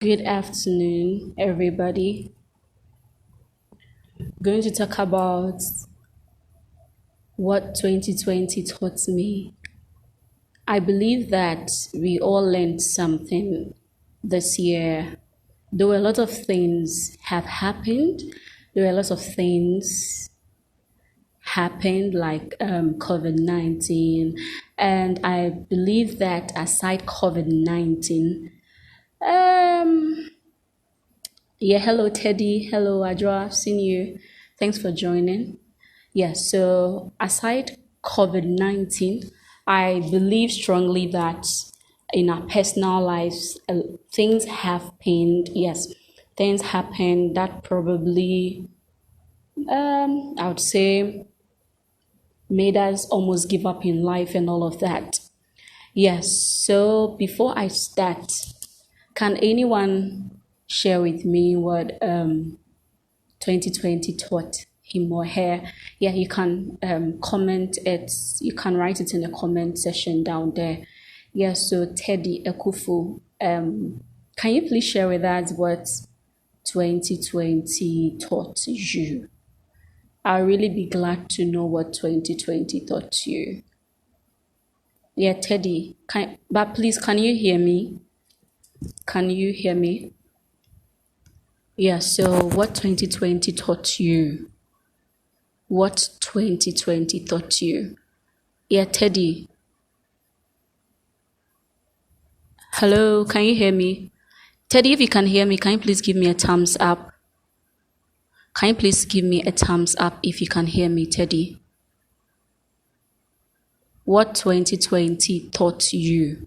Good afternoon, everybody. Going to talk about what 2020 taught me. I believe that we all learned something this year. Though a lot of things have happened, there were a lot of things happened like COVID-19. And I believe that aside COVID-19, um, yeah, hello Teddy, hello Adra, I've seen you. Thanks for joining. Yeah, so aside COVID 19, I believe strongly that in our personal lives, things have been, yes, things happen that probably, I would say, made us almost give up in life and all of that. Yes, so before I start, can anyone share with me what 2020 taught him or her? Yeah, you can comment it. You can write it in the comment section down there. Yeah, so Teddy Ekufu, can you please share with us what 2020 taught you? I'll really be glad to know what 2020 taught you. Yeah, Teddy, but please, can you hear me? Can you hear me? Yeah, so what 2020 taught you? What 2020 taught you? Yeah, Teddy. Hello, can you hear me? Teddy, if you can hear me, can you please give me a thumbs up? Can you please give me a thumbs up if you can hear me, Teddy? What 2020 taught you?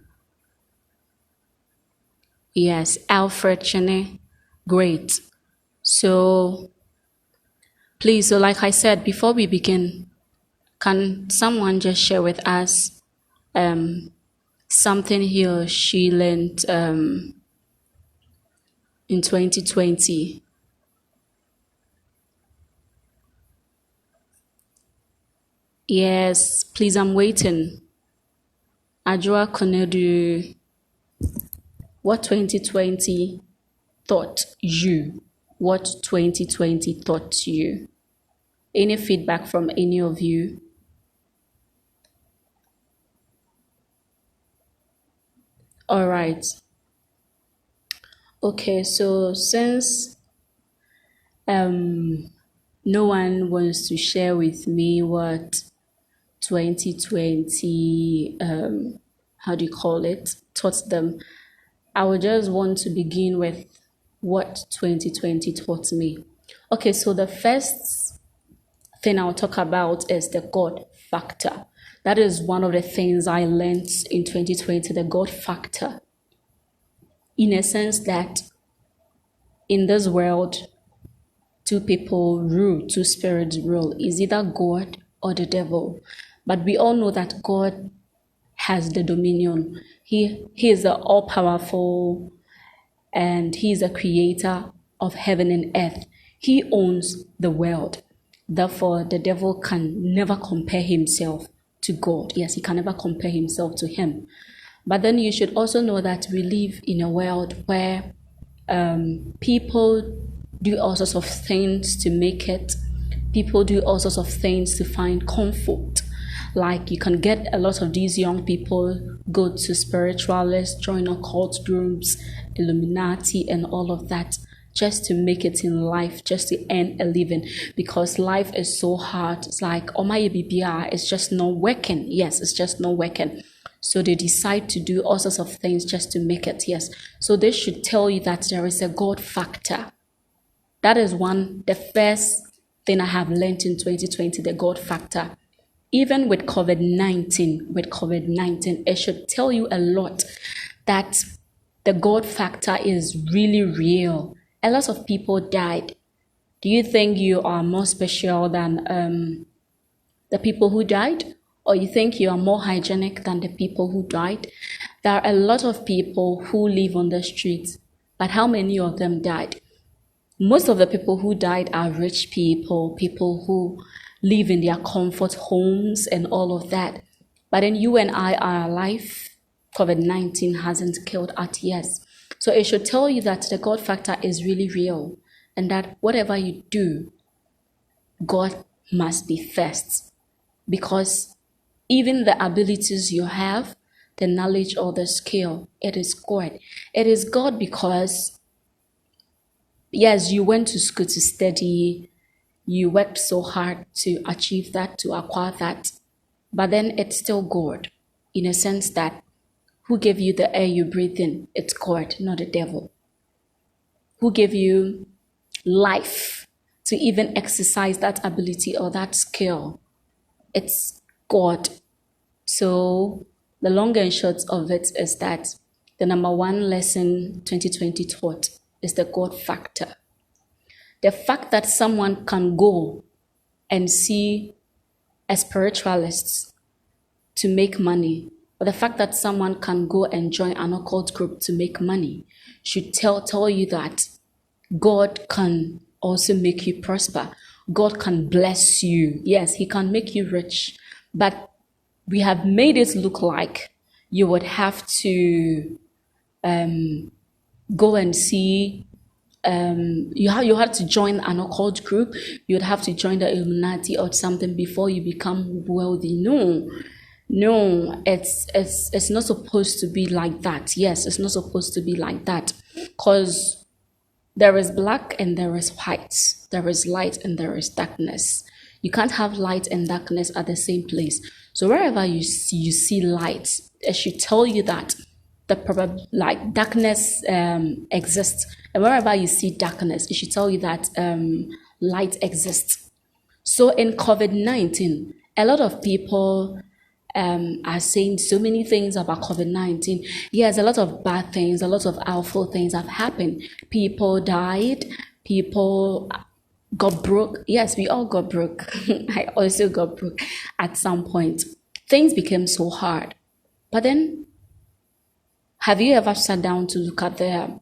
Yes, Alfred Chene. Great. So, please, so like I said, before we begin, can someone just share with us something he or she learned in 2020? Yes, please, I'm waiting. Ajua Konedu, what 2020 taught you? What 2020 taught you? Any feedback from any of you? All right. Okay, so since no one wants to share with me what 2020 how do you call it taught them, I would just want to begin with what 2020 taught me. Okay, so the first thing I'll talk about is the God factor. That is one of the things I learned in 2020, the God factor. In a sense that in this world, two people rule, two spirits rule, is either God or the devil. But we all know that God has the dominion. He is the all-powerful, and he is a creator of heaven and earth. He owns the world. Therefore, the devil can never compare himself to God. Yes, he can never compare himself to him. But then you should also know that we live in a world where people do all sorts of things to make it. People do all sorts of things to find comfort. Like you can get a lot of these young people go to spiritualists, join occult groups, Illuminati, and all of that just to make it in life, just to earn a living, because life is so hard. It's like, oh my BBR, it's just not working. Yes, it's just not working. So they decide to do all sorts of things just to make it. Yes. So this should tell you that there is a God factor. That is the first thing I have learned in 2020, the God factor. Even with COVID-19, it should tell you a lot that the God factor is really real. A lot of people died. Do you think you are more special than the people who died? Or you think you are more hygienic than the people who died? There are a lot of people who live on the streets, but how many of them died? Most of the people who died are rich people, people who live in their comfort homes and all of that. But then you and I are alive. COVID-19 hasn't killed us yet. So it should tell you that the God factor is really real, and that whatever you do, God must be first. Because even the abilities you have, the knowledge or the skill, it is God. It is God because, yes, you went to school to study, you worked so hard to achieve that, to acquire that, but then it's still God, in a sense that who gave you the air you breathe in? It's God, not the devil. Who gave you life to even exercise that ability or that skill? It's God. So the long and short of it is that the number one lesson 2020 taught is the God factor. The fact that someone can go and see a spiritualist to make money, or the fact that someone can go and join an occult group to make money, should tell you that God can also make you prosper. God can bless you. Yes, He can make you rich. But we have made it look like you would have to go and see, you had to join an occult group, you'd have to join the Illuminati or something before you become wealthy. No, it's not supposed to be like that. Yes, it's not supposed to be like that, because there is black and there is white, there is light and there is darkness. You can't have light and darkness at the same place. So wherever you see light, it should tell you that like darkness exists, and wherever you see darkness, it should tell you that light exists. So in COVID-19, a lot of people are saying so many things about COVID-19. Yes, a lot of bad things, a lot of awful things have happened. People died, people got broke. Yes, we all got broke. I also got broke at some point. Things became so hard. But then, have you ever sat down to look at the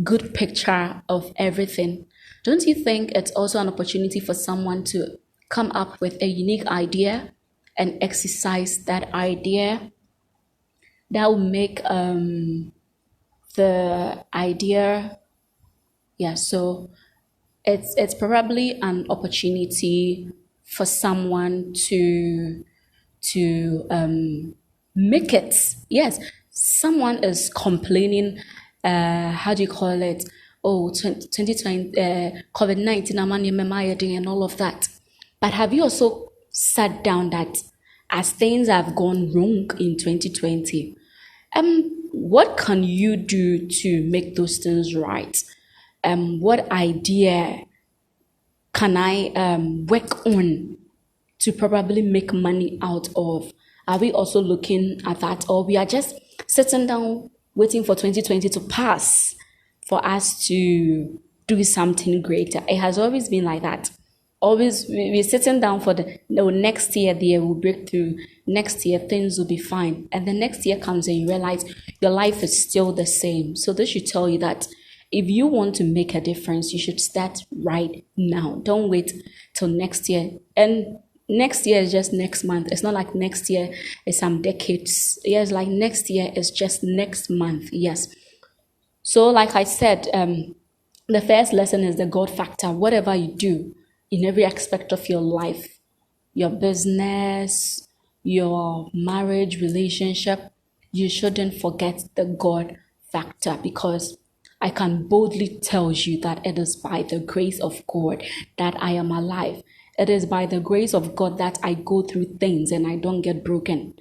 good picture of everything? Don't you think it's also an opportunity for someone to come up with a unique idea and exercise that idea? That will make the idea, so it's probably an opportunity for someone to make it. Yes, someone is complaining, how do you call it? Oh, 2020, COVID-19, and all of that. But have you also sat down that as things have gone wrong in 2020, what can you do to make those things right? What idea can I work on to probably make money out of? Are we also looking at that, or we are just sitting down waiting for 2020 to pass for us to do something greater? It has always been like that. Always we're sitting down for the next year, the year will break through, next year things will be fine, and the next year comes and you realize your life is still the same. So this should tell you that if you want to make a difference, you should start right now. Don't wait till next year. And next year is just next month. It's not like next year is some decades. Yes, like next year is just next month. Yes. So like I said, the first lesson is the God factor. Whatever you do in every aspect of your life, your business, your marriage, relationship, you shouldn't forget the God factor, because I can boldly tell you that it is by the grace of God that I am alive. It is by the grace of God that I go through things and I don't get broken.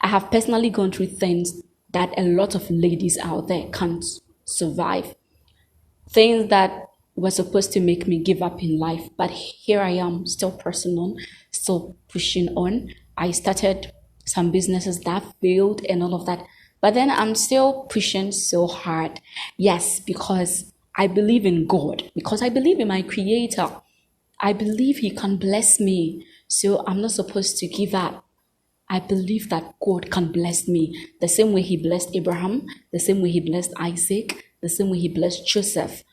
I have personally gone through things that a lot of ladies out there can't survive. Things that were supposed to make me give up in life, but here I am, still pressing on, still pushing on. I started some businesses that failed and all of that, but then I'm still pushing so hard. Yes, because I believe in God, because I believe in my Creator. I believe He can bless me, so I'm not supposed to give up. I believe that God can bless me the same way He blessed Abraham, the same way He blessed Isaac, the same way He blessed Joseph.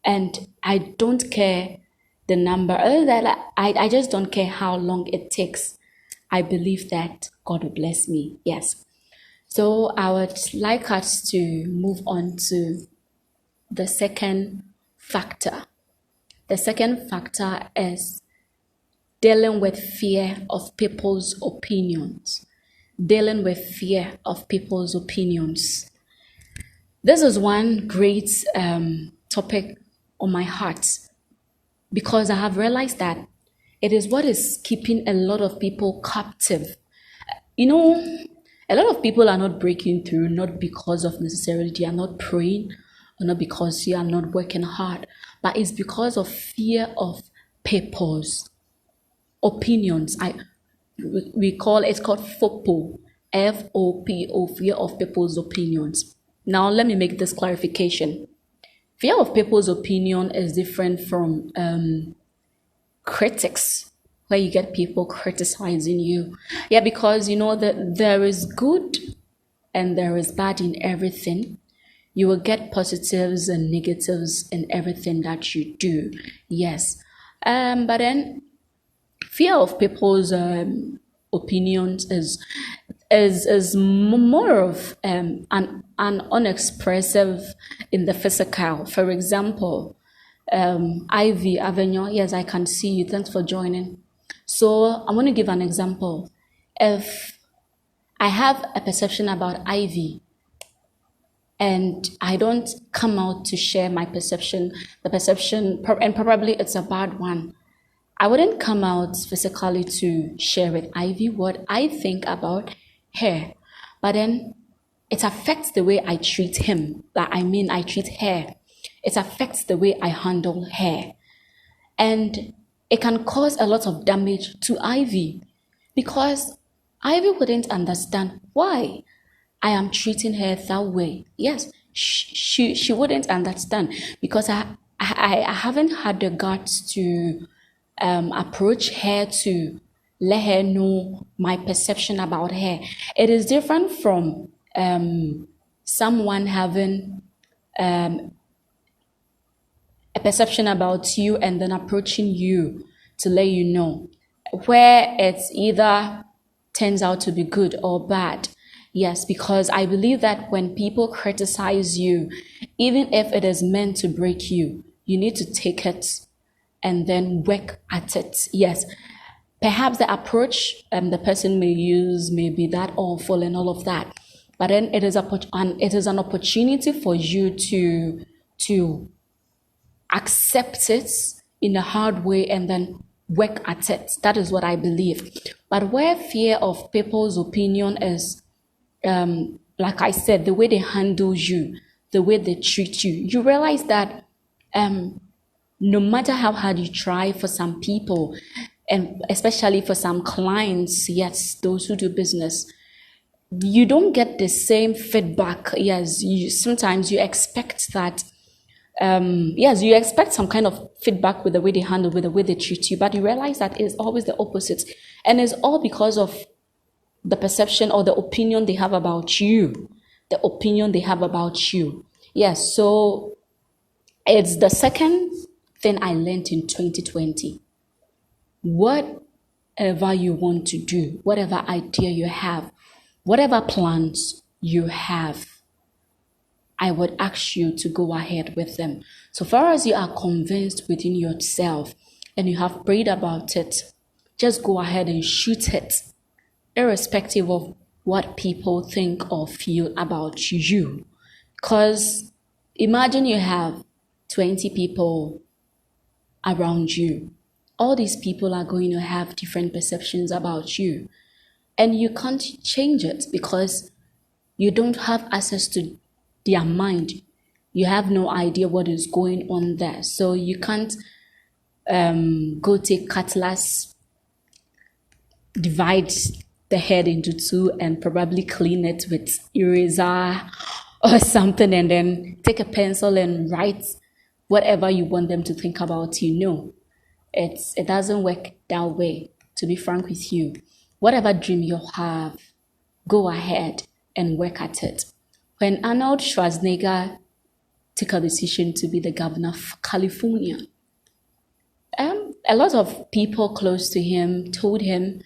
And I don't care the number. I just don't care how long it takes. I believe that God will bless me. Yes. So I would like us to move on to the second factor. The second factor is dealing with fear of people's opinions. Dealing with fear of people's opinions. This is one great topic on my heart because I have realized that it is what is keeping a lot of people captive. You know, a lot of people are not breaking through, not because of necessarily they are not praying or not because they are not working hard, but it's because of fear of people's opinions. We call it's called FOPO, FOPO, fear of people's opinions. Now let me make this clarification. Fear of people's opinion is different from critics, where you get people criticizing you. Yeah, because you know that there is good and there is bad in everything. You will get positives and negatives in everything that you do. Yes. But then fear of people's opinions is more of an unexpressive in the physical. For example, Ivy Avenue, yes, I can see you. Thanks for joining. So I'm going to give an example. If I have a perception about Ivy and I don't come out to share my perception, and probably it's a bad one, I wouldn't come out physically to share with Ivy what I think about her. But then it affects the way I treat him. I treat her. It affects the way I handle her. And it can cause a lot of damage to Ivy because Ivy wouldn't understand why I am treating her that way. Yes, she wouldn't understand because I haven't had the guts to approach her to let her know my perception about her. It is different from someone having a perception about you and then approaching you to let you know, where it's either turns out to be good or bad. Yes, because I believe that when people criticize you, even if it is meant to break you, you need to take it and then work at it. Yes, perhaps the approach the person may use may be that awful and all of that, but then it is an opportunity for you to accept it in a hard way and then work at it. That is what I believe. But where fear of people's opinion is, like I said, the way they handle you, the way they treat you, you realize that no matter how hard you try for some people, and especially for some clients, yes, those who do business, you don't get the same feedback. Yes, sometimes you expect that yes, you expect some kind of feedback with the way they handle, with the way they treat you, but you realize that it's always the opposite. And it's all because of the perception or the opinion they have about you. The opinion they have about you. Yes, so it's the second thing I learned in 2020. Whatever you want to do, whatever idea you have, whatever plans you have, I would ask you to go ahead with them. So far as you are convinced within yourself and you have prayed about it, just go ahead and shoot it, irrespective of what people think or feel about you. Because imagine you have 20 people around you. All these people are going to have different perceptions about you. And you can't change it because you don't have access to their mind. You have no idea what is going on there. So you can't go take cutlass, divide the head into two and probably clean it with eraser or something and then take a pencil and write whatever you want them to think about you. No, it doesn't work that way, to be frank with you. Whatever dream you have, go ahead and work at it. When Arnold Schwarzenegger took a decision to be the governor of California, a lot of people close to him told him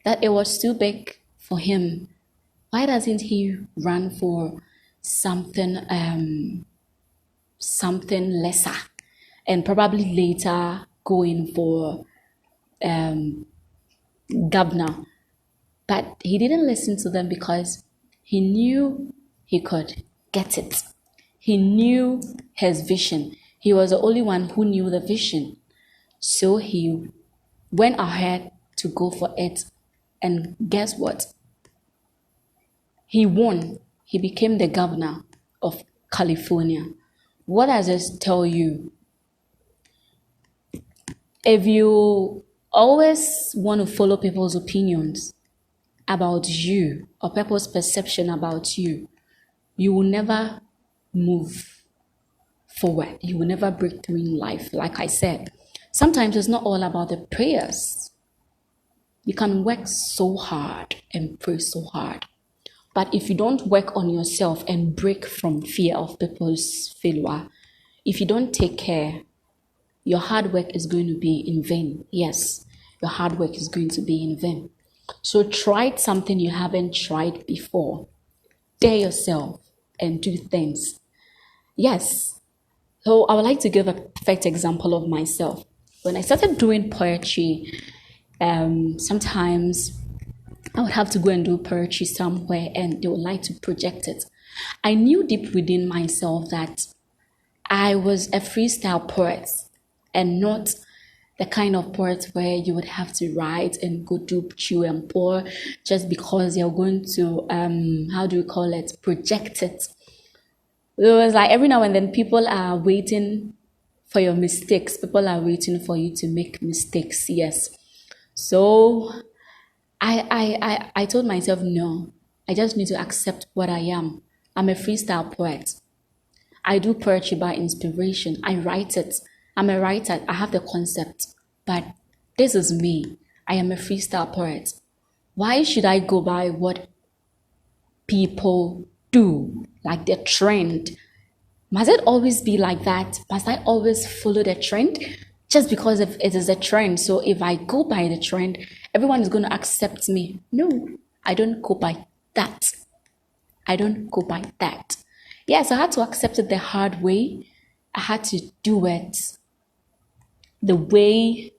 that it was too big for him. Why doesn't he run for something something lesser and probably later go in for governor. But he didn't listen to them because he knew he could get it. He knew his vision. He was the only one who knew the vision. So he went ahead to go for it. And guess what? He won. He became the governor of California. What does this tell you? If you always want to follow people's opinions about you or people's perception about you, you will never move forward. You will never break through in life. Like I said, sometimes it's not all about the prayers. You can work so hard and pray so hard. But if you don't work on yourself and break from fear of people's failure, if you don't take care, your hard work is going to be in vain. Yes, your hard work is going to be in vain. So try something you haven't tried before. Dare yourself and do things. Yes. So I would like to give a perfect example of myself. When I started doing poetry, sometimes I would have to go and do poetry somewhere and they would like to project it. I knew deep within myself that I was a freestyle poet and not the kind of poet where you would have to write and go do chew and pour just because you're going to, project it. It was like every now and then people are waiting for your mistakes. People are waiting for you to make mistakes, yes. So I told myself, no, I just need to accept what I am. I'm a freestyle poet. I do poetry by inspiration. I write it. I'm a writer. I have the concept. But this is me. I am a freestyle poet. Why should I go by what people do, like the trend? Must it always be like that? Must I always follow the trend? Just because if it is a trend. So if I go by the trend, everyone is going to accept me. No, I don't go by that. I don't go by that. Yes, I had to accept it the hard way. I had to do it the way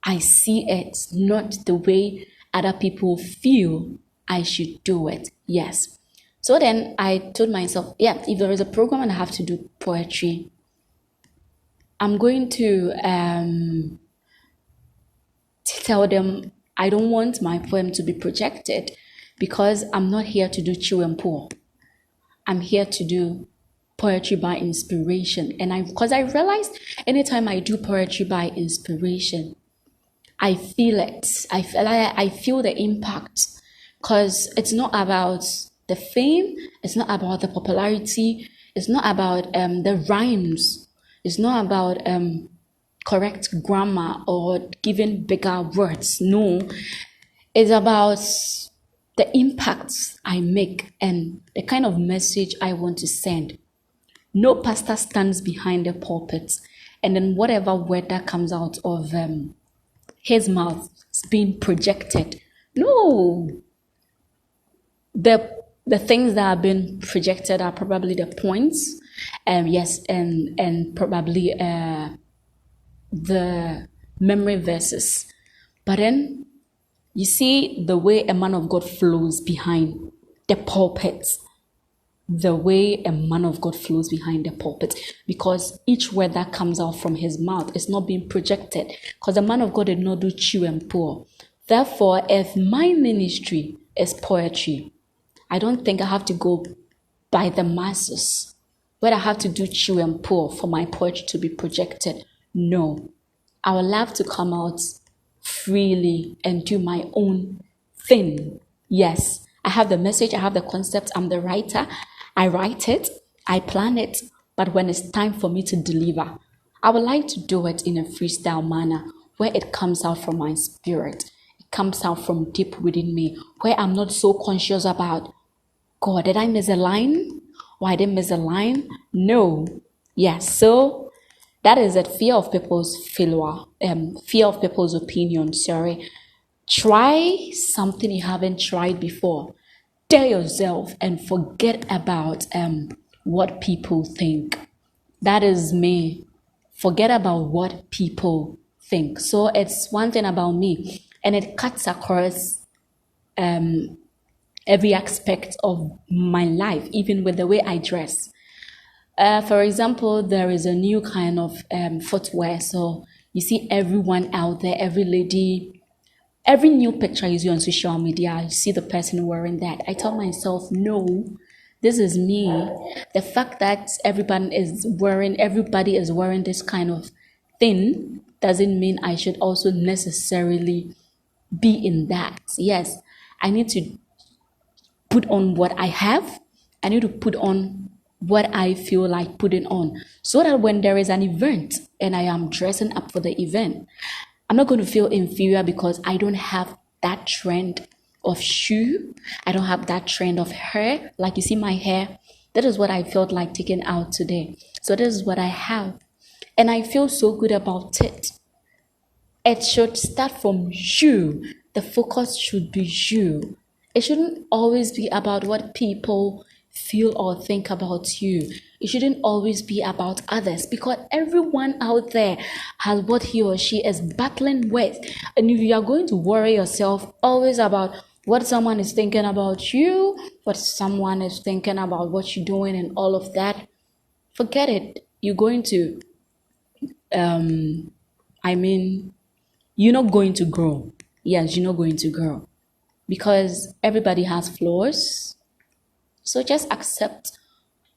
I see it, not the way other people feel I should do it. Yes. So then I told myself, yeah, if there is a program and I have to do poetry, I'm going to tell them I don't want my poem to be projected because I'm not here to do chew and pour. I'm here to do poetry by inspiration. And because I realized anytime I do poetry by inspiration, I feel it. I feel the impact because it's not about the fame. It's not about the popularity. It's not about the rhymes. It's not about correct grammar or giving bigger words. No, it's about the impacts I make and the kind of message I want to send. No pastor stands behind the pulpit and then whatever word that comes out of his mouth is being projected. No. The things that are being projected are probably the points, yes, and probably the memory verses. But then you see the way a man of God flows behind the pulpit, the way a man of God flows behind the pulpit, because each word that comes out from his mouth is not being projected, because the man of God did not do chew and pour. Therefore, if my ministry is poetry, I don't think I have to go by the masses, where I have to do chew and pour for my poetry to be projected. No, I would love to come out freely and do my own thing. Yes, I have the message, I have the concept, I'm the writer. I write it, I plan it, but when it's time for me to deliver, I would like to do it in a freestyle manner where it comes out from my spirit. It comes out from deep within me, where I'm not so conscious about, God, did I miss a line? Or I didn't miss a line? No. Yes, so that is it. Fear of people's failure, fear of people's opinion, sorry. Try something you haven't tried before. Dare yourself and forget about what people think. That is me. Forget about what people think. So it's one thing about me, and it cuts across every aspect of my life, even with the way I dress. For example, there is a new kind of footwear. So you see everyone out there, every lady, every new picture you see on social media, you see the person wearing that. I tell myself, no, this is me. The fact that everybody is wearing this kind of thing doesn't mean I should also necessarily be in that. Yes, I need to put on what I have. I need to put on what I feel like putting on so that when there is an event and I am dressing up for the event, I'm not going to feel inferior because I don't have that trend of shoe. I don't have that trend of hair. Like you see my hair, that is what I felt like taking out today. So this is what I have. And I feel so good about it. It should start from you. The focus should be you. It shouldn't always be about what people feel or think about you. It shouldn't always be about others because everyone out there has what he or she is battling with. And if you are going to worry yourself always about what someone is thinking about you, what someone is thinking about what you're doing, and all of that, forget it. You're going to, I mean, you're not going to grow. Yes, you're not going to grow because everybody has flaws. So just accept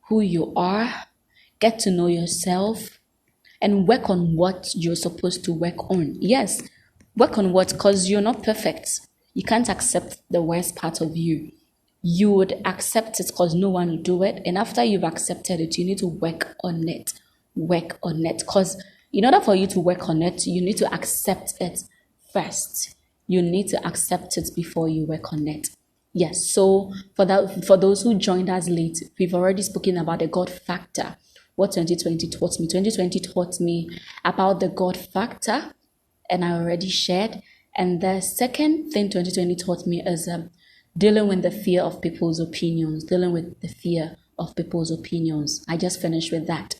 who you are, get to know yourself, and work on what you're supposed to work on. Yes, work on what, because you're not perfect. You can't accept the worst part of you. You would accept it because no one will do it. And after you've accepted it, you need to work on it. Work on it. Because in order for you to work on it, you need to accept it first. You need to accept it before you work on it. Yes, so for those who joined us late, we've already spoken about the God factor. What 2020 taught me. 2020 taught me about the God factor, and I already shared. And the second thing 2020 taught me is dealing with the fear of people's opinions. Dealing with the fear of people's opinions. I just finished with that.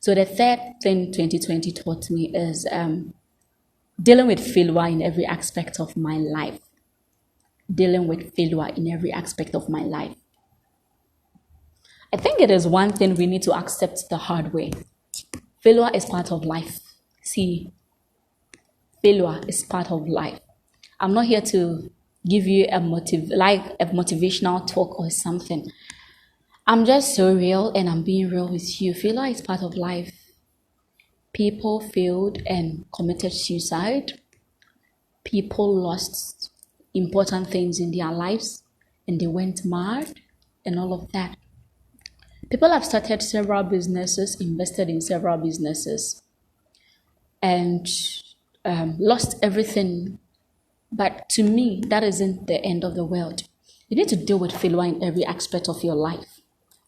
So the third thing 2020 taught me is dealing with failure in every aspect of my life. Dealing with failure in every aspect of my life. I think it is one thing we need to accept the hard way. Failure is part of life. See, failure is part of life. I'm not here to give you a motivational talk or something. I'm just so real and I'm being real with you. Failure is part of life. People failed and committed suicide. People lost important things in their lives and they went mad and all of that. People have started several businesses, invested in several businesses, and lost everything. But to me, that isn't the end of the world. You need to deal with failure in every aspect of your life.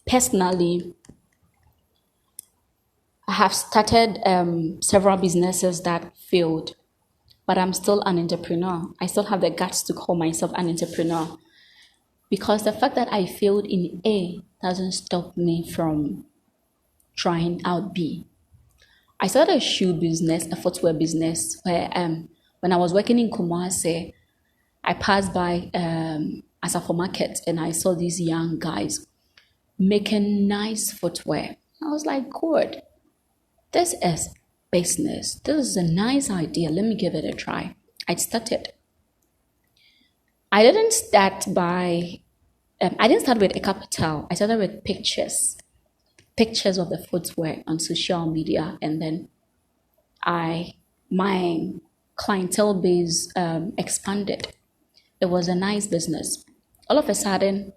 Personally, I have started several businesses that failed, but I'm still an entrepreneur. I still have the guts to call myself an entrepreneur because the fact that I failed in A doesn't stop me from trying out B. I started a shoe business, a footwear business, where when I was working in Kumasi, I passed by Asafo Market and I saw these young guys making nice footwear. I was like, good, this is business. This is a nice idea. Let me give it a try. I started. I didn't start with a capital. I started with pictures of the footwear on social media, and then my clientele base expanded. It was a nice business. All of a sudden,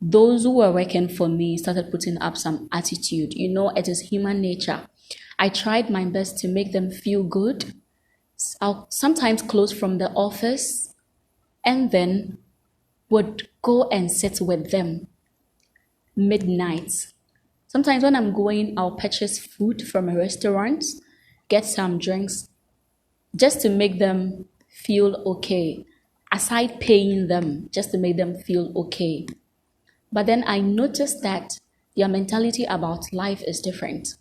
those who were working for me started putting up some attitude. You know, it is human nature. I tried my best to make them feel good. I'll sometimes close from the office and then would go and sit with them midnight. Sometimes when I'm going, I'll purchase food from a restaurant, get some drinks, just to make them feel okay. Aside paying them, just to make them feel okay. But then I noticed that their mentality about life is different.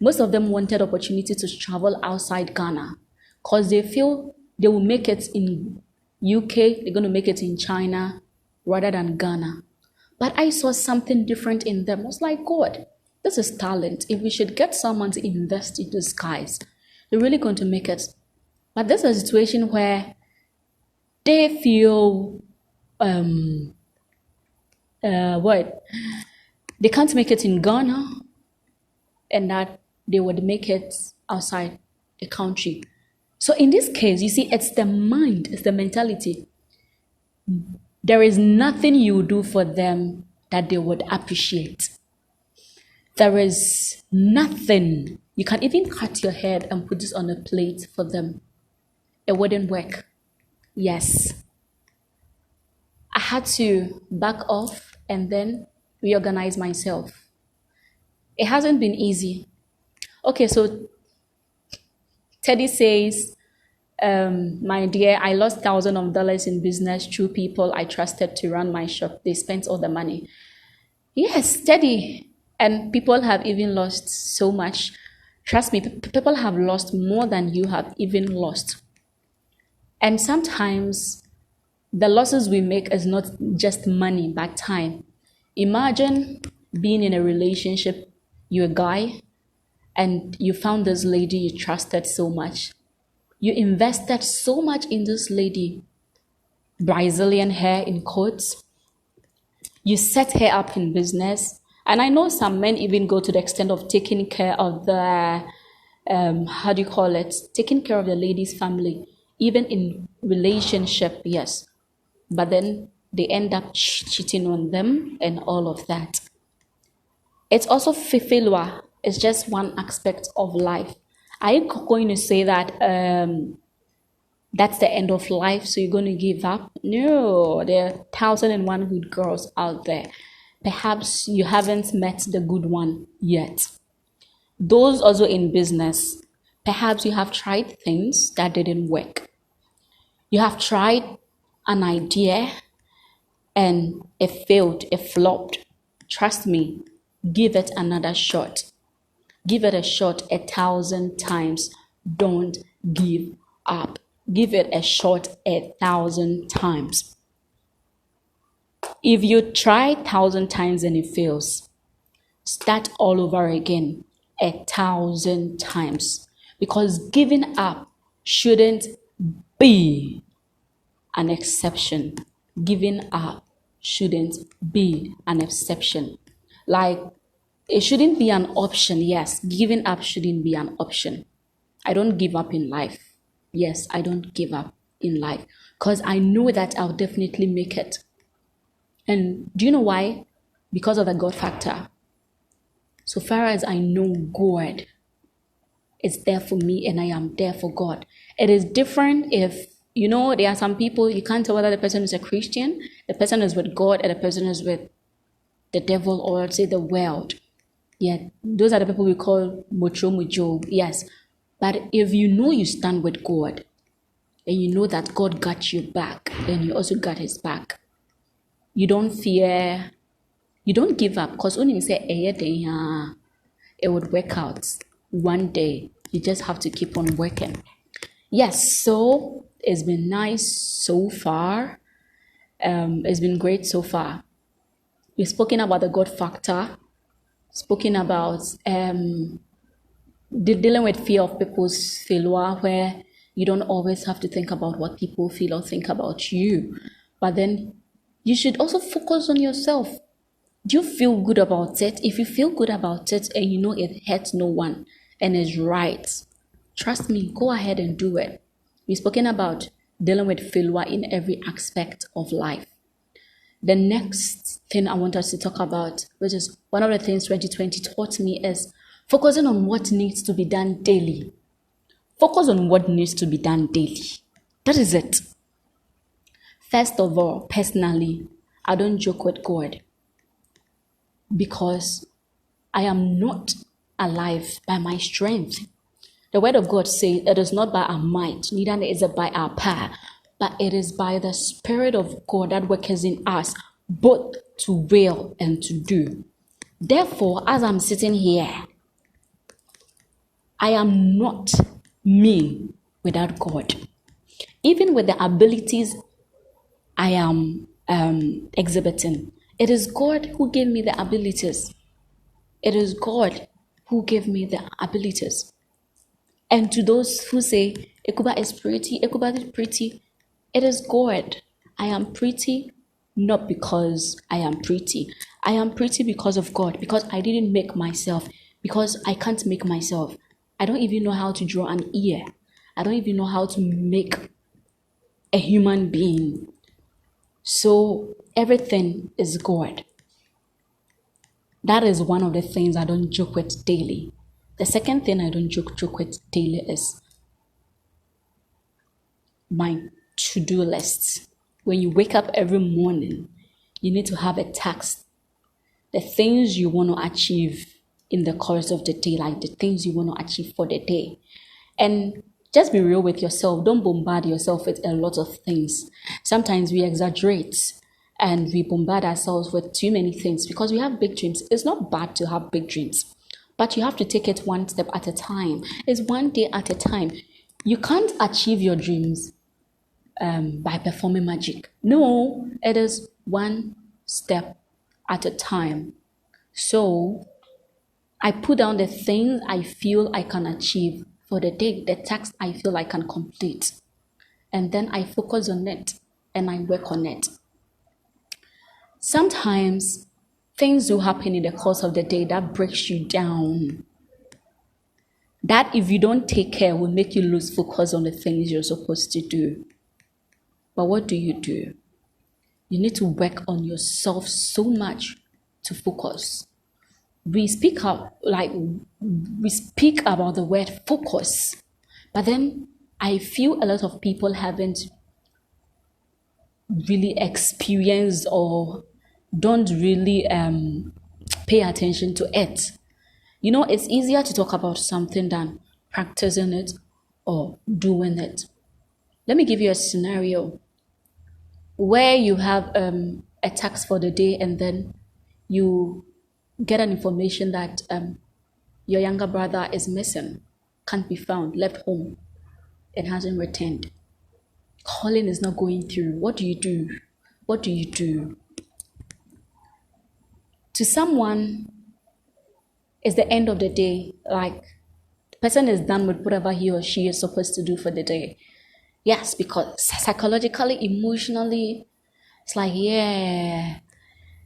Most of them wanted opportunity to travel outside Ghana because they feel they will make it in UK, they're going to make it in China rather than Ghana. But I saw something different in them. I was like, God, this is talent. If we should get someone to invest in these guys, they're really going to make it. But there's a situation where they feel they can't make it in Ghana, and that they would make it outside the country. So in this case, you see, it's the mind, it's the mentality. There is nothing you do for them that they would appreciate. There is nothing. You can even cut your head and put this on a plate for them. It wouldn't work. Yes. I had to back off and then reorganize myself. It hasn't been easy. Okay, so Teddy says, my dear, I lost thousands of dollars in business through people I trusted to run my shop. They spent all the money. Yes, Teddy. And people have even lost so much. Trust me, people have lost more than you have even lost. And sometimes the losses we make is not just money, but time. Imagine being in a relationship, you're a guy, and you found this lady you trusted so much. You invested so much in this lady, Brazilian hair in quotes. You set her up in business. And I know some men even go to the extent of taking care of the, taking care of the lady's family, even in relationship, yes. But then they end up cheating on them and all of that. It's also failure. It's just one aspect of life. Are you going to say that that's the end of life, so you're going to give up? No, there are 1,001 good girls out there. Perhaps you haven't met the good one yet. Those also in business, perhaps you have tried things that didn't work. You have tried an idea and it failed, it flopped. Trust me, give it another shot. Give it a shot 1,000 times. Don't give up. Give it a shot 1,000 times. If you try 1,000 times and it fails, start all over again 1,000 times. Because giving up shouldn't be an exception. Giving up shouldn't be an exception. Like, it shouldn't be an option. Yes, giving up shouldn't be an option. I don't give up in life. Yes, I don't give up in life because I know that I'll definitely make it. And do you know why? Because of the God factor. So far as I know God is there for me and I am there for God. It is different if, there are some people, you can't tell whether the person is a Christian, the person is with God, and the person is with the devil, or say the world. Yeah, those are the people we call Mocho Mujo. Yes. But if you stand with God, and you know that God got your back, and you also got his back, you don't fear, you don't give up, because when you say, it would work out one day. You just have to keep on working. Yes, so it's been nice so far. It's been great so far. We've spoken about the God factor, spoken about dealing with fear of people's failure, where you don't always have to think about what people feel or think about you. But then you should also focus on yourself. Do you feel good about it? If you feel good about it and you know it hurts no one and is right, trust me, go ahead and do it. We've spoken about dealing with failure in every aspect of life. The next thing I want us to talk about, which is one of the things 2020 taught me, is focusing on what needs to be done daily. Focus on what needs to be done daily. That is it. First of all, personally, I don't joke with God because I am not alive by my strength. The word of God says it is not by our might, neither is it by our power, but it is by the Spirit of God that works in us, both to will and to do. Therefore, as I'm sitting here, I am not me without God. Even with the abilities I am exhibiting, it is God who gave me the abilities. It is God who gave me the abilities. And to those who say, Ekuba is pretty, Ekuba is pretty, it is God. I am pretty not because I am pretty. I am pretty because of God, because I didn't make myself, because I can't make myself. I don't even know how to draw an ear. I don't even know how to make a human being. So everything is God. That is one of the things I don't joke with daily. The second thing I don't joke with daily is my to-do list. When you wake up every morning, you need to have a task. The things you want to achieve in the course of the day, like the things you want to achieve for the day. And just be real with yourself. Don't bombard yourself with a lot of things. Sometimes we exaggerate and we bombard ourselves with too many things because we have big dreams. It's not bad to have big dreams, but you have to take it one step at a time. It's one day at a time. You can't achieve your dreams by performing magic. No, it is one step at a time. So I put down the things I feel I can achieve for the day, the task I feel I can complete. And then I focus on it and I work on it. Sometimes things will happen in the course of the day that breaks you down. That if you don't take care will make you lose focus on the things you're supposed to do. But what do? You need to work on yourself so much to focus. We speak about the word focus, but then I feel a lot of people haven't really experienced or don't really pay attention to it. You know, it's easier to talk about something than practicing it or doing it. Let me give you a scenario where you have a task for the day and then you get an information that your younger brother is missing, can't be found, left home, and hasn't returned. Calling is not going through. What do you do? What do you do? To someone, it's the end of the day. Like, the person is done with whatever he or she is supposed to do for the day. Yes, because psychologically, emotionally, it's like, yeah,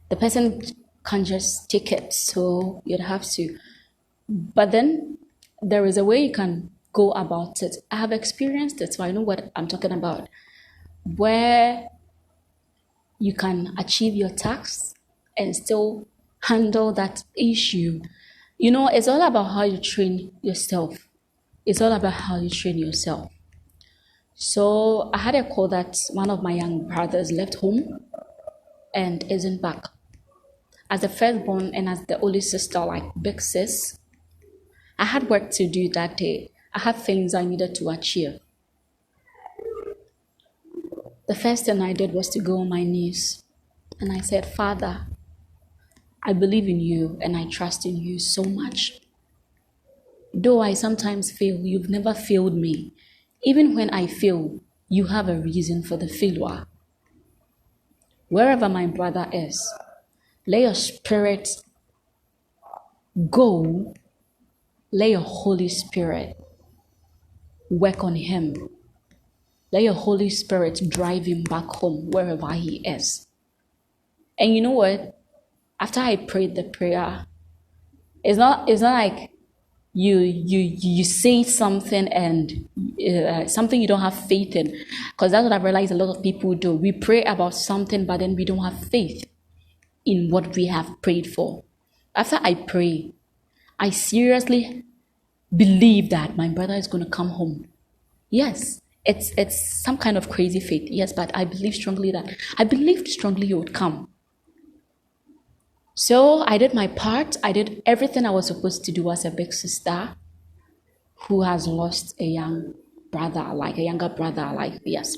the person can't just take it. So you'd have to. But then there is a way you can go about it. I have experienced it, so I know what I'm talking about. Where you can achieve your tasks and still handle that issue. You know, it's all about how you train yourself. It's all about how you train yourself. So I had a call that one of my young brothers left home and isn't back. As the firstborn and as the only sister, like big sis, I had work to do that day. I had things I needed to achieve. The first thing I did was to go on my knees and I said, Father, I believe in you and I trust in you so much. Though I sometimes fail, you've never failed me. Even when I fail, you have a reason for the failure. Wherever my brother is, let your spirit go. Let your Holy Spirit work on him. Let your Holy Spirit drive him back home wherever he is. And you know what? After I prayed the prayer, it's not like you say something and something you don't have faith in, because that's what I've realized a lot of people do. We pray about something, but then we don't have faith in what we have prayed for. After I pray, I seriously believe that my brother is going to come home. Yes, it's some kind of crazy faith. Yes, but I believed strongly he would come. So I did my part. I did everything I was supposed to do as a big sister who has lost a younger brother, yes.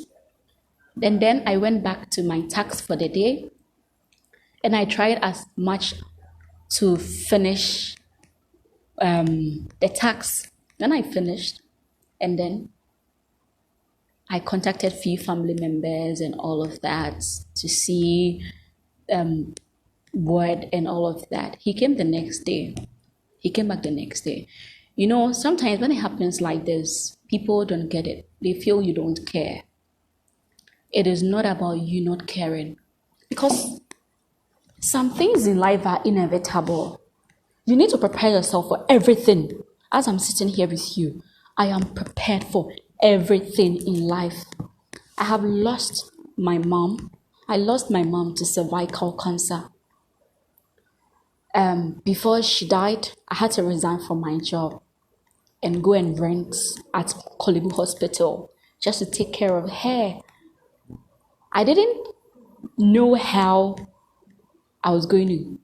And then I went back to my task for the day and I tried as much to finish the task When I finished, and then I contacted few family members and all of that to see um word and all of that. He came the next day. He came back the next day. Sometimes when it happens like this, people don't get it. They feel you don't care. It is not about you not caring. Because some things in life are inevitable. You need to prepare yourself for everything. As I'm sitting here with you, I am prepared for everything in life. I have lost my mom. I lost my mom to cervical cancer. Before she died, I had to resign from my job and go and rent at Kolibu Hospital just to take care of her. I didn't know how I was going to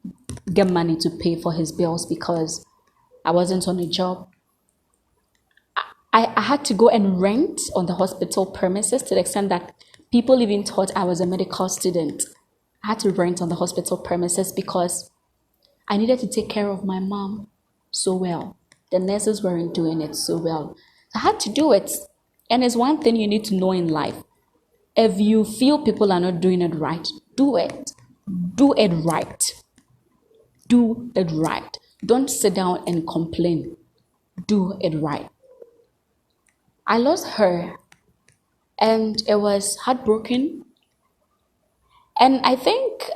get money to pay for his bills because I wasn't on a job. I had to go and rent on the hospital premises to the extent that people even thought I was a medical student. I had to rent on the hospital premises because I needed to take care of my mom so well. The nurses weren't doing it so well. I had to do it. And it's one thing you need to know in life. If you feel people are not doing it right, do it. Do it right. Do it right. Don't sit down and complain. Do it right. I lost her and it was heartbroken. And I think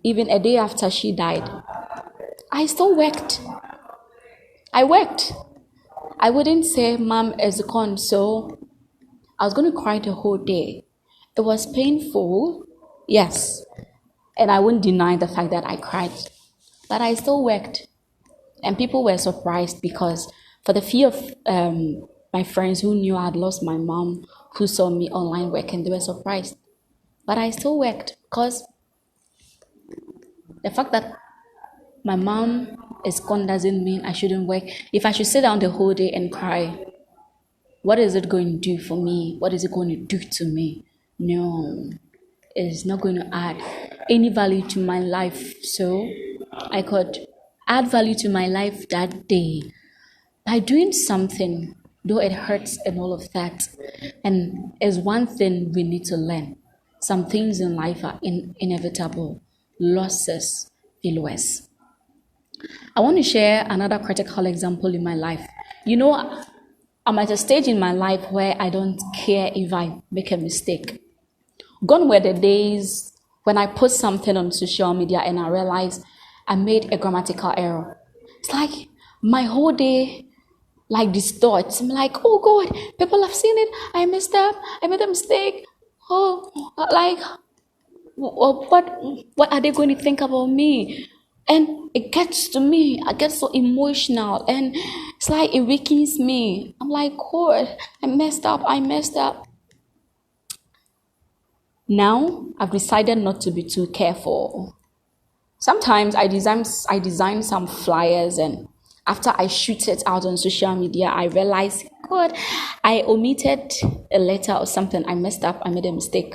even a day after she died, I still worked. I worked. I wouldn't say mom is gone, so I was going to cry the whole day. It was painful, yes, and I wouldn't deny the fact that I cried, but I still worked. And people were surprised because for the few of my friends who knew I had lost my mom, who saw me online working, they were surprised. But I still worked because the fact that my mom is gone doesn't mean I shouldn't work. If I should sit down the whole day and cry, what is it going to do for me? What is it going to do to me? No, it's not going to add any value to my life. So I could add value to my life that day by doing something, though it hurts and all of that. And is one thing we need to learn. Some things in life are inevitable. Losses, failures. I want to share another critical example in my life. I'm at a stage in my life where I don't care if I make a mistake. Gone were the days when I post something on social media and I realize I made a grammatical error. It's like my whole day distorts. I'm like, oh God, people have seen it. I messed up. I made a mistake. Oh, what are they going to think about me? And it gets to me. I get so emotional and it's like it weakens me. I'm like, God, I messed up. Now I've decided not to be too careful. Sometimes I design some flyers and after I shoot it out on social media, I realize, God, I omitted a letter or something. I messed up. I made a mistake.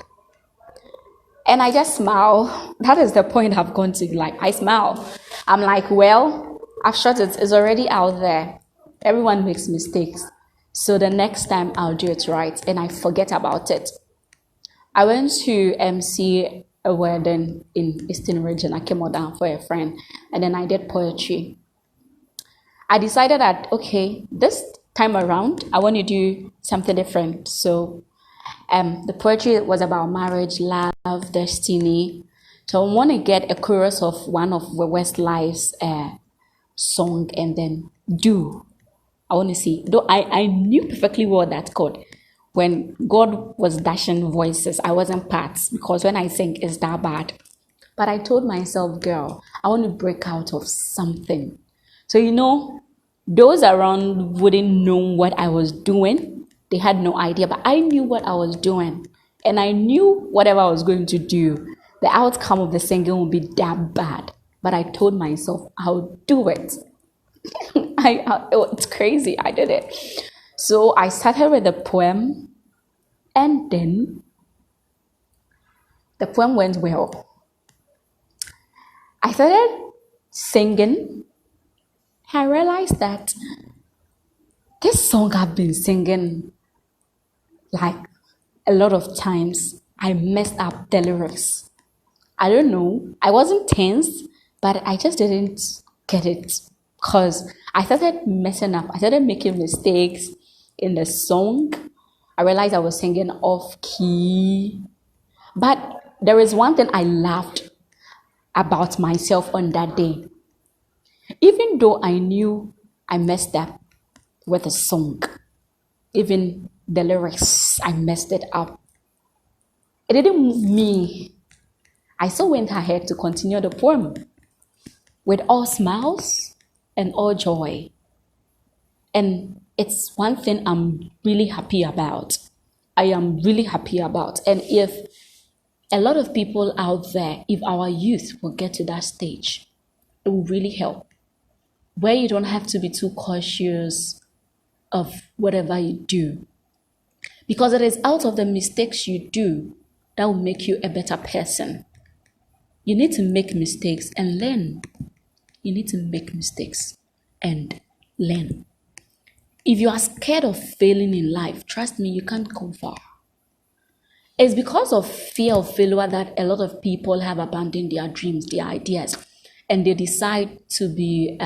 And I just smile. That is the point I've gone to. I smile. I'm like, well, I've shot it. It's already out there. Everyone makes mistakes. So the next time I'll do it right. And I forget about it. I went to MC a wedding in Eastern Region. I came down for a friend. And then I did poetry. I decided that, okay, this time around, I want to do something different. So the poetry was about marriage, love, destiny. So I want to get a chorus of one of Westlife's song and then do. I want to see. Though I knew perfectly well that God, when God was dashing voices, I wasn't part because when I sing, it's that bad. But I told myself, girl, I want to break out of something. So, those around wouldn't know what I was doing. They had no idea, but I knew what I was doing. And I knew whatever I was going to do, the outcome of the singing would be that bad. But I told myself, I'll do it. It's crazy. I did it. So I started with a poem, and then the poem went well. I started singing. I realized that This song I've been singing like a lot of times. I messed up the lyrics. I don't know. I wasn't tense, but I just didn't get it because I started messing up. I started making mistakes in the song. I realized I was singing off key. But there is one thing I loved about myself on that day. Even though I knew I messed up with the song, even the lyrics, I messed it up. It didn't move me. I still went ahead to continue the poem with all smiles and all joy. And it's one thing I'm really happy about. I am really happy about. And if a lot of people out there, if our youth will get to that stage, it will really help. Where you don't have to be too cautious of whatever you do. Because it is out of the mistakes you do that will make you a better person. You need to make mistakes and learn. You need to make mistakes and learn. If you are scared of failing in life, trust me, you can't go far. It's because of fear of failure that a lot of people have abandoned their dreams, their ideas, and they decide to be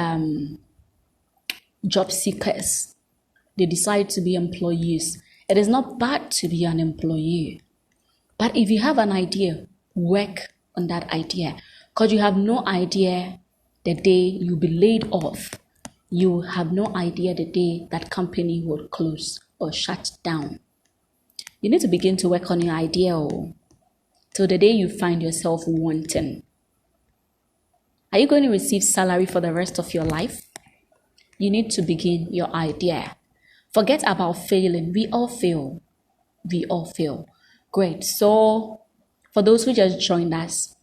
job seekers. They decide to be employees. It is not bad to be an employee. But if you have an idea, work on that idea. Because you have no idea the day you'll be laid off. You have no idea the day that company will close or shut down. You need to begin to work on your idea till the day you find yourself wanting. Are you going to receive salary for the rest of your life? You need to begin your idea. Forget about failing. We all fail. We all fail. Great. So for those who just joined us,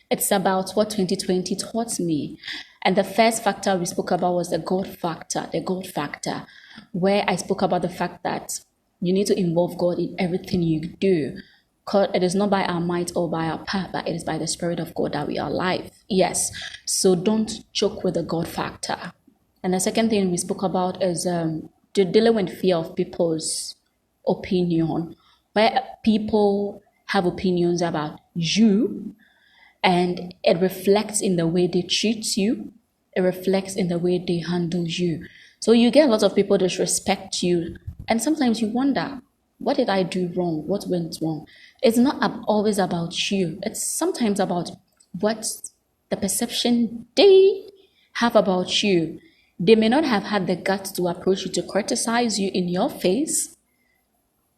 it's about what 2020 taught me. And the first factor we spoke about was the God factor, where I spoke about the fact that you need to involve God in everything you do. Because it is not by our might or by our power, but it is by the Spirit of God that we are alive. Yes. So don't joke with the God factor. And the second thing we spoke about is dealing with fear of people's opinion, where people have opinions about you, and it reflects in the way they treat you. It reflects in the way they handle you. So you get a lot of people disrespect you, and sometimes you wonder, what did I do wrong? What went wrong? It's not always about you. It's sometimes about what the perception they have about you. They may not have had the guts to approach you to criticize you in your face,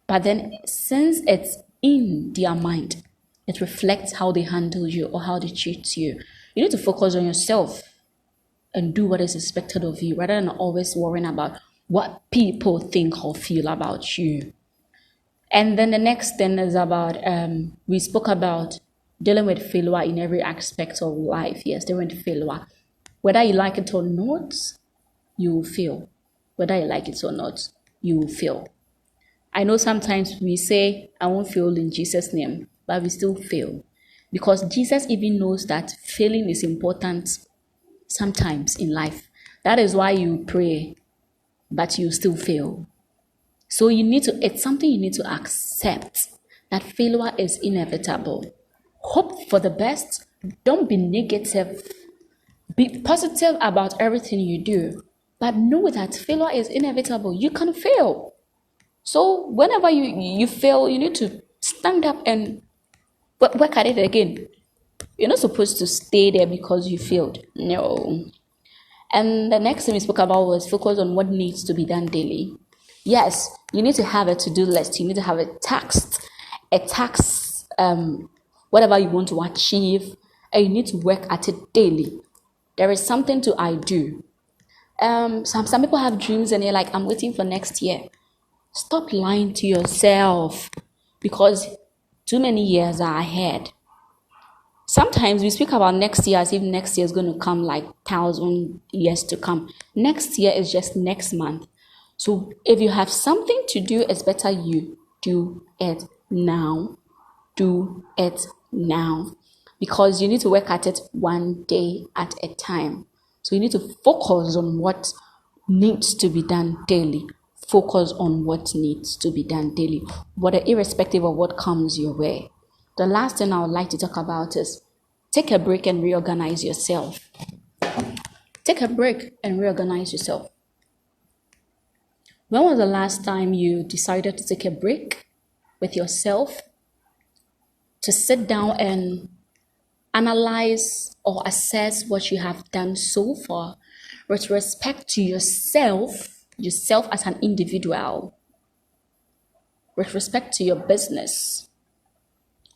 but then since it's in their mind, it reflects how they handle you or how they treat you. You need to focus on yourself and do what is expected of you rather than always worrying about what people think or feel about you. And then the next thing is about, we spoke about dealing with failure in every aspect of life. Yes, dealing with failure. Whether you like it or not, you will fail. Whether you like it or not, you will fail. I know sometimes we say, I won't fail in Jesus' name, but we still fail. Because Jesus even knows that failing is important sometimes in life. That is why you pray, but you still fail. So it's something you need to accept, that failure is inevitable. Hope for the best. Don't be negative. Be positive about everything you do, but know that failure is inevitable. You can fail. So whenever you fail, you need to stand up and work at it again. You're not supposed to stay there because you failed. No. And the next thing we spoke about was focus on what needs to be done daily. Yes, you need to have a to-do list. You need to have a task, whatever you want to achieve, and you need to work at it daily. There is something to I do. Some people have dreams and they're like, I'm waiting for next year. Stop lying to yourself because too many years are ahead. Sometimes we speak about next year as if next year is going to come like 1,000 years to come. Next year is just next month. So if you have something to do, it's better you do it now. Do it now. Because you need to work at it one day at a time. So you need to focus on what needs to be done daily. Focus on what needs to be done daily, irrespective of what comes your way. The last thing I would like to talk about is take a break and reorganize yourself. Take a break and reorganize yourself. When was the last time you decided to take a break with yourself, to sit down and analyze or assess what you have done so far with respect to yourself as an individual, with respect to your business,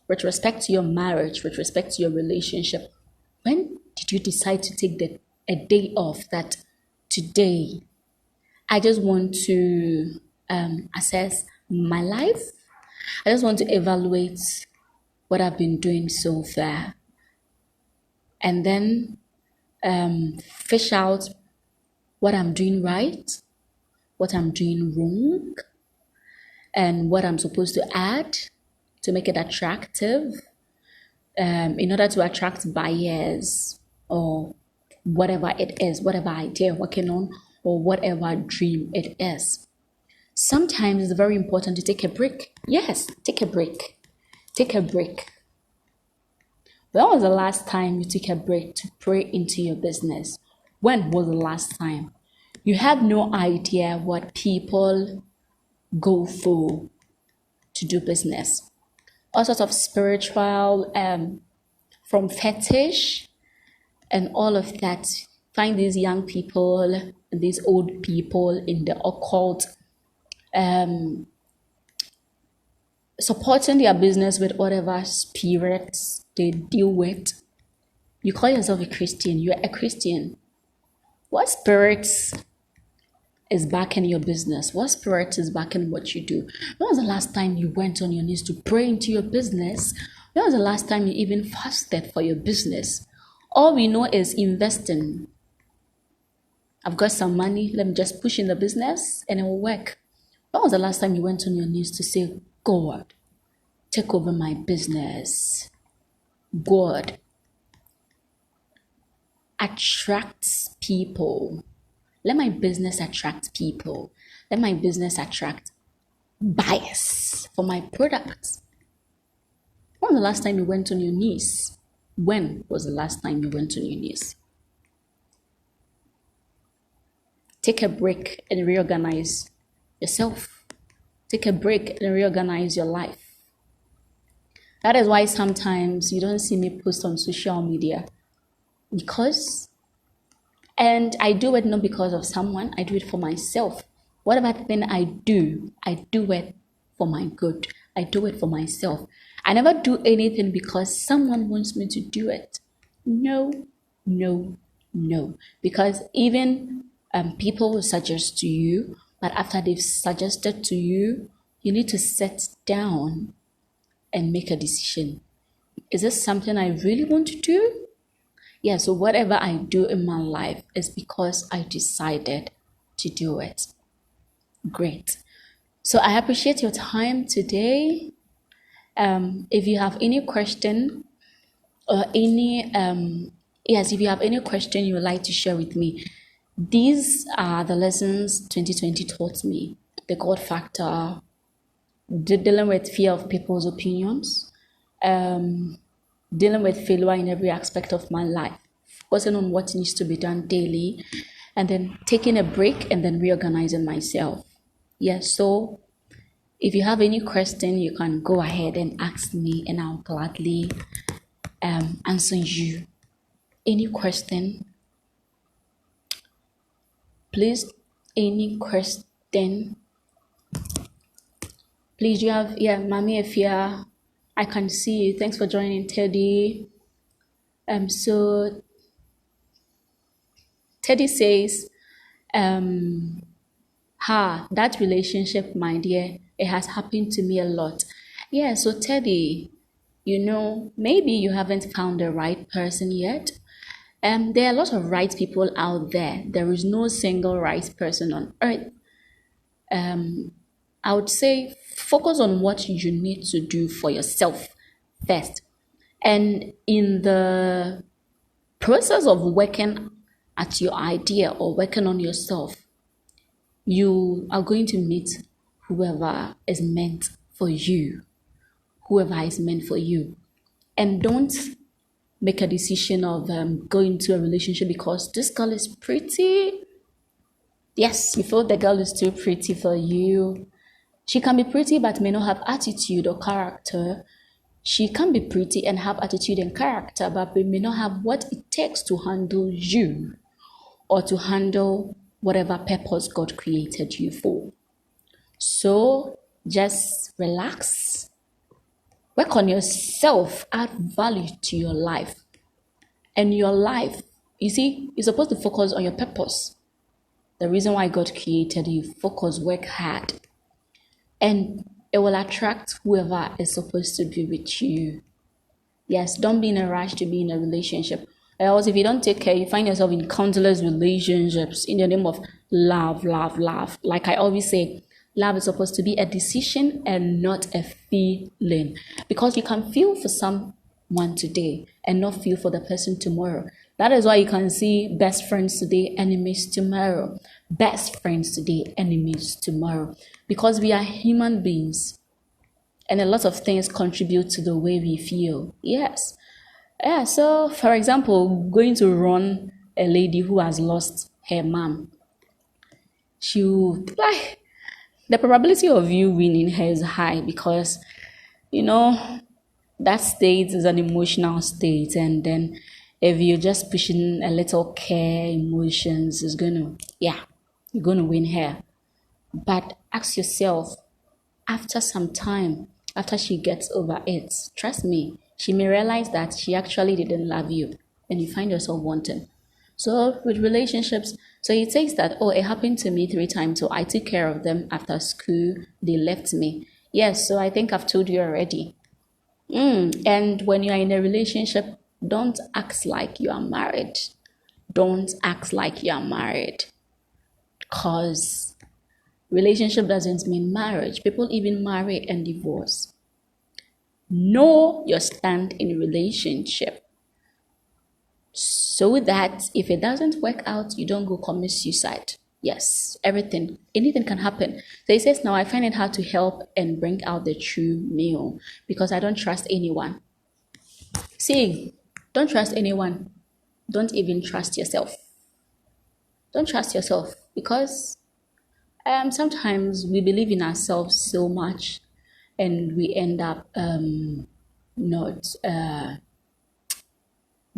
with respect to your marriage, with respect to your relationship? When did you decide to take a day off that today I just want to assess my life? I just want to evaluate what I've been doing so far, and then fish out what I'm doing right, what I'm doing wrong, and what I'm supposed to add to make it attractive, in order to attract buyers, or whatever it is, whatever idea you're working on, or whatever dream it is. Sometimes it's very important to take a break. Yes, take a break. Take a break. When was the last time you took a break to pray into your business? When was the last time? You have no idea what people go for to do business. All sorts of spiritual, from fetish and all of that. Find these young people, these old people in the occult, supporting their business with whatever spirits they deal with. You call yourself a Christian. You're a Christian. What spirits is backing your business? What spirit is backing what you do? When was the last time you went on your knees to pray into your business? When was the last time you even fasted for your business? All we know is investing. I've got some money, let me just push in the business and it will work. When was the last time you went on your knees to say, God, take over my business? God attracts people. Let my business attract people. Let my business attract buyers for my products. When was the last time you went on your knees? When was the last time you went on your knees? Take a break and reorganize yourself. Take a break and reorganize your life. That is why sometimes you don't see me post on social media. And I do it not because of someone, I do it for myself. Whatever thing I do it for my good. I do it for myself. I never do anything because someone wants me to do it. No. Because even people will suggest to you, but after they've suggested to you, you need to sit down and make a decision. Is this something I really want to do? Yeah, so whatever I do in my life is because I decided to do it. Great. So I appreciate your time today. If you have any question or if you have any question you would like to share with me, these are the lessons 2020 taught me. The God factor, dealing with fear of people's opinions, dealing with failure in every aspect of my life, focusing on what needs to be done daily, and then taking a break and then reorganizing myself. Yes, so if you have any question, you can go ahead and ask me and I'll gladly answer you. Any question? Please, any question? Please, you have, Mami Efia, I can see you. Thanks for joining, Teddy. So Teddy says, that relationship, my dear, it has happened to me a lot. Yeah, so Teddy, maybe you haven't found the right person yet. There are a lot of right people out there. There is no single right person on earth. I would say focus on what you need to do for yourself first. And in the process of working at your idea or working on yourself, you are going to meet whoever is meant for you, whoever is meant for you. And don't make a decision of going into a relationship because this girl is pretty. Yes, you feel the girl is too pretty for you. She can be pretty but may not have attitude or character. She can be pretty and have attitude and character, but may not have what it takes to handle you or to handle whatever purpose God created you for. So just relax, work on yourself, add value to your life. And your life, you see, you're supposed to focus on your purpose. The reason why God created you, focus, work hard. And it will attract whoever is supposed to be with you. Yes, don't be in a rush to be in a relationship. Else, if you don't take care, you find yourself in countless relationships in the name of love, love, love. Like I always say, love is supposed to be a decision and not a feeling. Because you can feel for someone today and not feel for the person tomorrow. That is why you can see best friends today, enemies tomorrow. Best friends today, enemies tomorrow. Because we are human beings. And a lot of things contribute to the way we feel. Yes. Yeah, so for example, going to run a lady who has lost her mom. She would, like, the probability of you winning her is high because, that state is an emotional state. And then if you're just pushing a little care, emotions, you're going to win her. But ask yourself, after some time, after she gets over it, trust me, she may realize that she actually didn't love you and you find yourself wanting. So with relationships, so it says that, it happened to me 3 times. So I took care of them after school. They left me. Yes, so I think I've told you already. And when you're in a relationship, don't act like you are married. Don't act like you are married. Because relationship doesn't mean marriage. People even marry and divorce. Know your stand in a relationship so that if it doesn't work out, you don't go commit suicide. Yes, anything can happen. So he says, now I find it hard to help and bring out the true me because I don't trust anyone. See, don't trust anyone. Don't even trust yourself. Don't trust yourself because sometimes we believe in ourselves so much and we end up not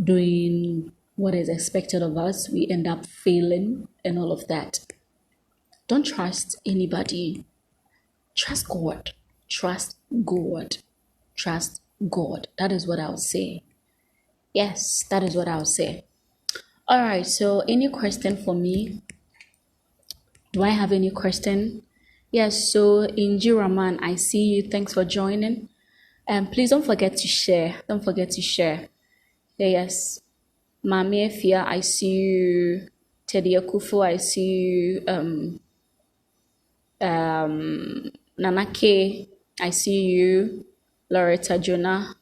doing what is expected of us. We end up failing and all of that. Don't trust anybody. Trust God. Trust God. Trust God. That is what I'll say. Yes, that is what I'll say. All right, so any question for me? Do I have any question? Yes, so in Jiraman, I see you. Thanks for joining. And please don't forget to share. Don't forget to share. Yes. Mami Efia, I see you. Teddy Akufu, I see you. Nana K, I see you. Loretta Jonah,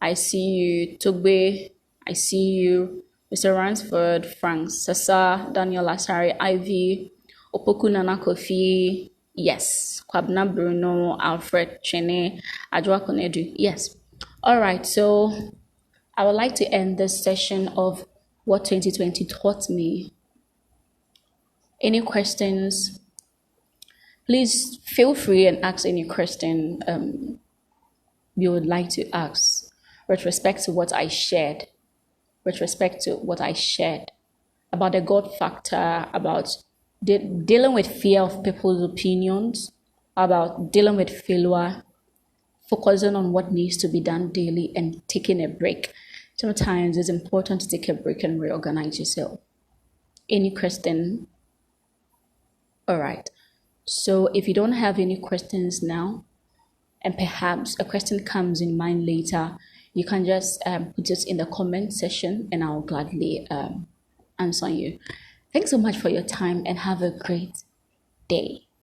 I see you. Tugbe, I see you. Mr. Ransford, Frank Sasa, Daniel Lasari, Ivy, Opoku Nana Kofi, yes. Kwabna Bruno, Alfred Chene, Adwa Konedu, yes. All right, so I would like to end this session of what 2020 taught me. Any questions? Please feel free and ask any question you would like to ask with respect to what I shared. With respect to what I shared about the God factor, about dealing with fear of people's opinions, about dealing with failure, focusing on what needs to be done daily, and taking a break. Sometimes it's important to take a break and reorganize yourself. Any question? All right. So if you don't have any questions now, and perhaps a question comes in mind later, you can just put it in the comment section and I'll gladly answer you. Thanks so much for your time and have a great day.